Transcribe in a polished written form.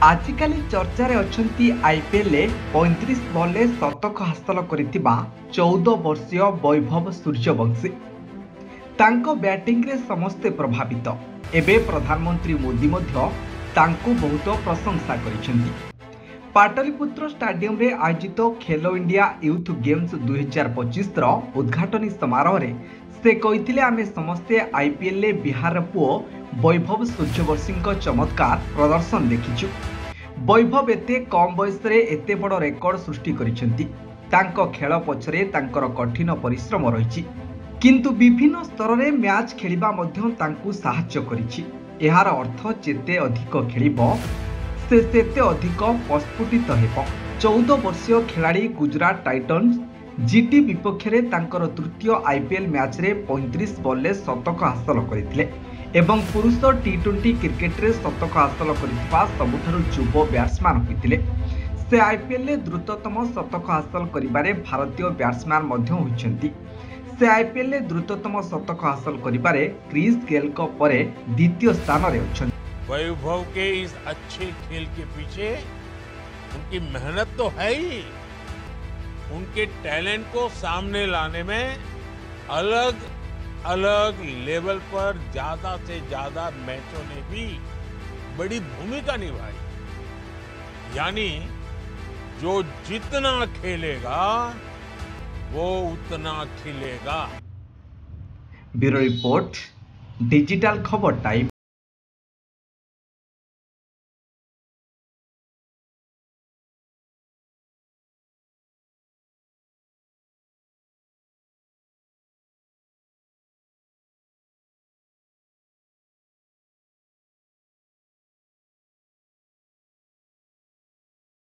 आजिकाली चर्चार अछंती IPL 35 ball शतक हासिल करिथिबा 14 वर्षीय वैभव सूर्यवंशी तांको बैटिंग रे समस्ते प्रभावित। एबे प्रधानमंत्री मोदी मध्य तांको बहुत प्रशंसा करिसेंती। पाटलिपुत्र स्टाडियम रे आयोजित खेलो इंडिया यूथ गेम्स 2025 रो उद्घाटनी समारोह रे से कहिथिले आमे समस्ते आईपीएल रे बिहार पुओ वैभव सूर्यवंशी चमत्कार प्रदर्शन देखिछु। वैभव एते कम बयस रे एते बड़ रेकर्ड सृष्टि करिसेंती। तांको खेल पछरे तांकर कठिन परिश्रम रहिछि, किंतु विभिन्न स्तर रे मैच खेलिबा मध्य तांकु सहाय्य करिछि। एहार अर्थ जेते अधिक खेलिबो सेते अधिक प्रस्फुटित हेब। 14 वर्षीय खिलाड़ी गुजरात टाइटन्स जीटी विपक्ष में तांकर तृतीय आईपीएल मैच रे 35 बॉल शतक हासिल करथिले एवं पुरुष टी20 क्रिकेट रे शतक हासिल करिथिबा सबुठारु युवा बैट्समैन होइतिले। से आईपीएल रे द्रुततम शतक हासिल करिबारे भारतीय बैट्समैन मध्य होइछन्ती। से आईपीएल रे द्रुततम शतक हासिल करिबारे क्रिस गेल को परे द्वितीय स्थान रे अछन्ती। वैभव के इस अच्छे खेल के पीछे उनकी मेहनत तो है ही, उनके टैलेंट को सामने लाने में अलग अलग लेवल पर ज्यादा से ज्यादा मैचों ने भी बड़ी भूमिका निभाई। यानी जो जितना खेलेगा वो उतना खिलेगा। ब्यूरो रिपोर्ट, डिजिटल खबर टाइम।